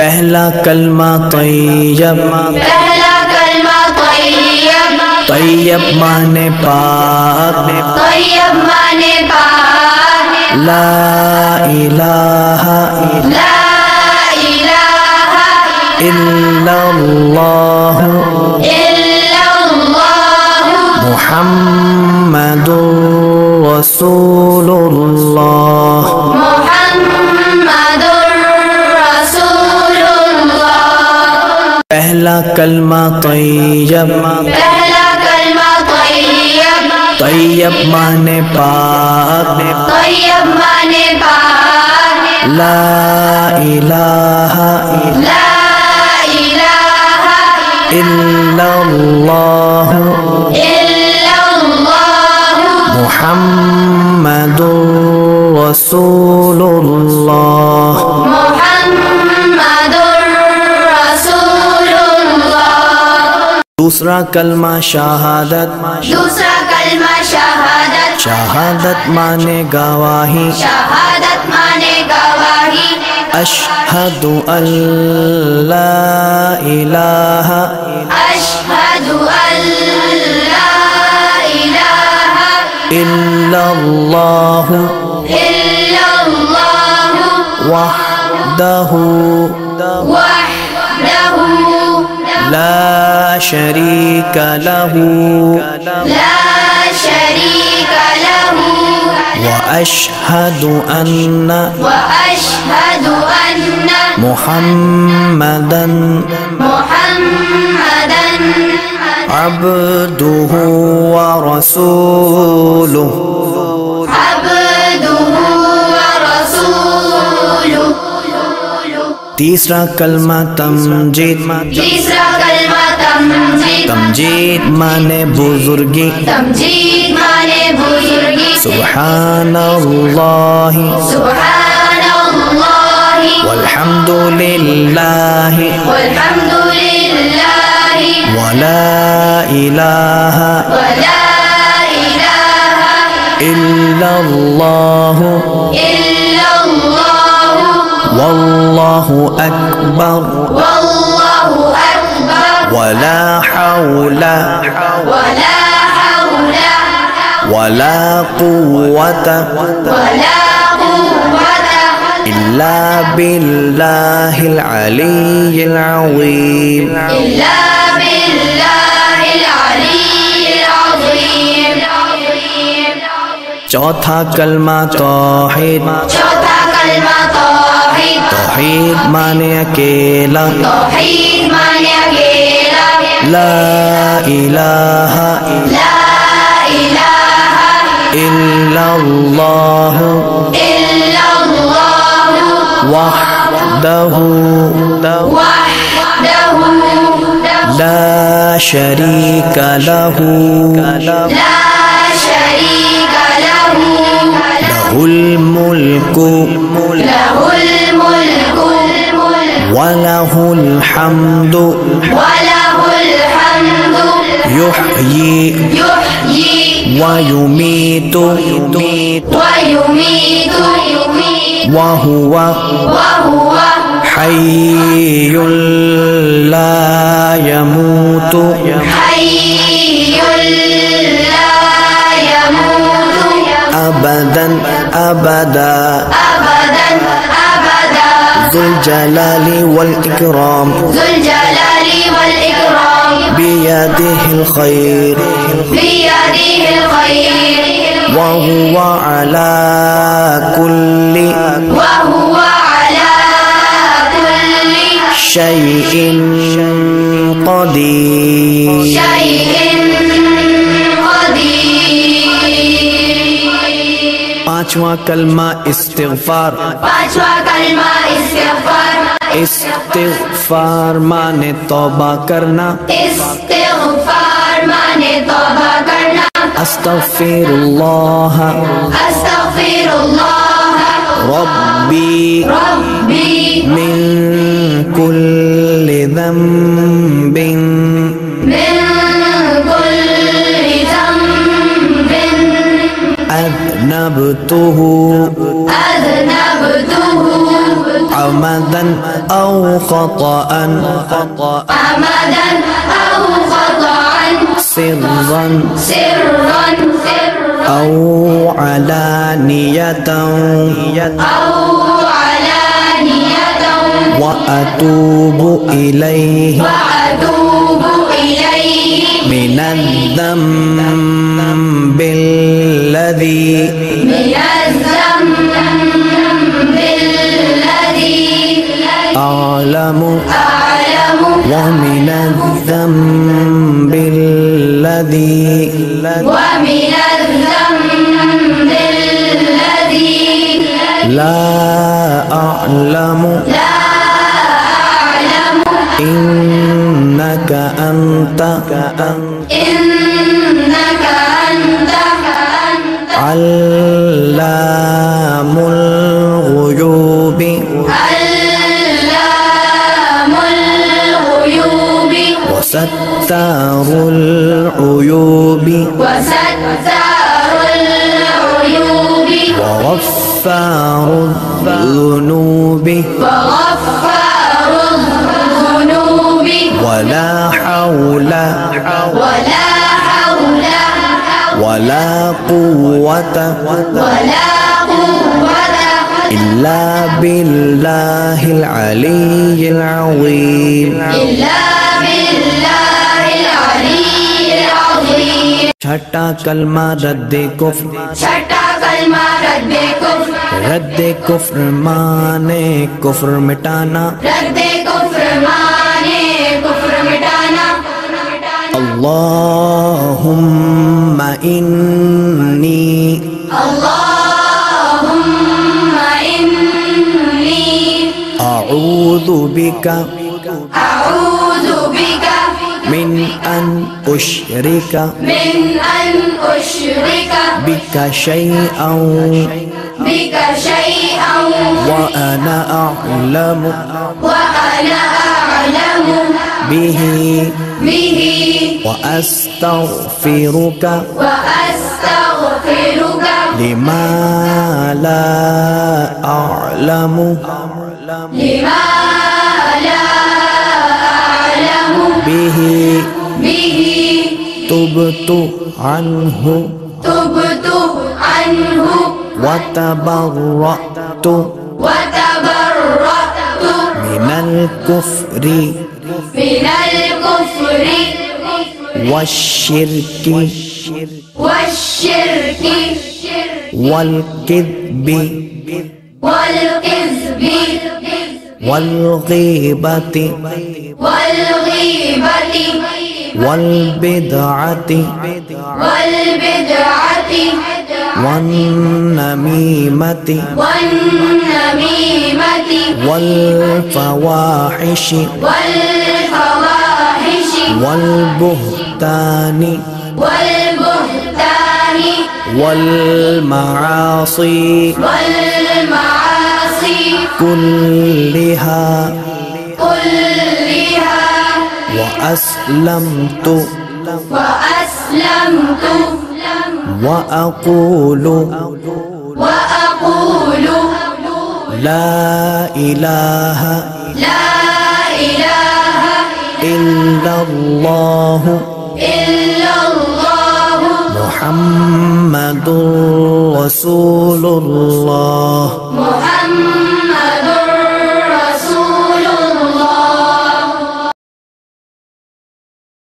पहला कलमा तैयब, पहला कलमा तैयब, तैयब माने पाक, तैयब माने पाक, ला इलाहा इल्लल्लाह मुहम्मदुर रसूलुल्लाह, पहला कलमा तैयब, पहला कलमा तैयब, तैयब माने पाक, तैयब माने पाक, ला इलाहा इल्लल्लाह मुहम्मदुर रसूलुल्लाह, दूसरा कलमा शहादत, दूसरा कलमा शहादत, शहादत माने गवाही, शहादत माने गवाही, अशहदु अल्ला इलाहा अशहदु अल्ला इलाहा इल्लल्लाह इल्लल्लाह वहदहु वहदहु ला शरीक लहू ला शरीक लहु व अशहदु अन्ना मुहम्मदन अब्दुहु व रसूलुहु, तीसरा कलमा तमजीद, तीसरा कलमा तमजीद, तमजीद माने बुजुर्गी, तमजीद माने बुजुर्गी, सुब्हानल्लाहि सुब्हानल्लाहि वल्हम्दुलिल्लाहि वल्हम्दुलिल्लाहि वला इलाहा इल्लल्लाहु वल्लाहु अकबर वला हौला वला कुव्वता इल्ला बिल्लाहिल अलिय्यिल अज़ीम, चौथा कलमा तौहीद, चौथा कलमा तौहीद, तौहीद माने अकेला, तौहीद माने अकेला, ला इलाहा इल्लल्लाह वहदहु ला शरीक लहू लहुल मुल्कु वलहुल हम्दु युह्यी व युमीतु वहुवा हय्युल ला यमूतु अबदन अबदा ज़ुल जलाली वल इकराम बियदिहिल खैर व हुवा अला कुल्ली शैइन क़दीर। पांचवा कलमा इस्तिग़फ़ार, पांचवा कलमा इस्तिग़फ़ार, इस्तिग़फ़ार माने तौबा करना, इस्तिग़फ़ार माने तौबा करना, अस्तग़फ़िरुल्लाह रब्बी मिन कुल्लि ज़ंबिन अज़नबतुहु عمدا أو خطأ عمدا أو خطأ سرا سرا أو علانية أو علانية وأتوب إليه وأتوب إليه من الذنب الذي أعلم ومن الذنب الذي لا أعلم إنك أنت علام الغيوب وستار العيوب وغفار الذنوب ولا حول ولا قوة إلا بالله العلي العظيم छठा कलमा रद्द कुफ्र रद्द कुफ्र माने कुफ्र मिटाना अल्लाहुम्मा इन्नी अऊज़ु बिका من أن أشرك بك شيئا وأنا أعلم به وأستغفرك لما لا أعلم به تبت عنه وتبرأت من الكفر والشرك والكذب والغيبة والبدعة والنميمة والفواحش والبهتان والمعاصي كلها وأسلمت وأقول لا إله إلا الله محمد رسول الله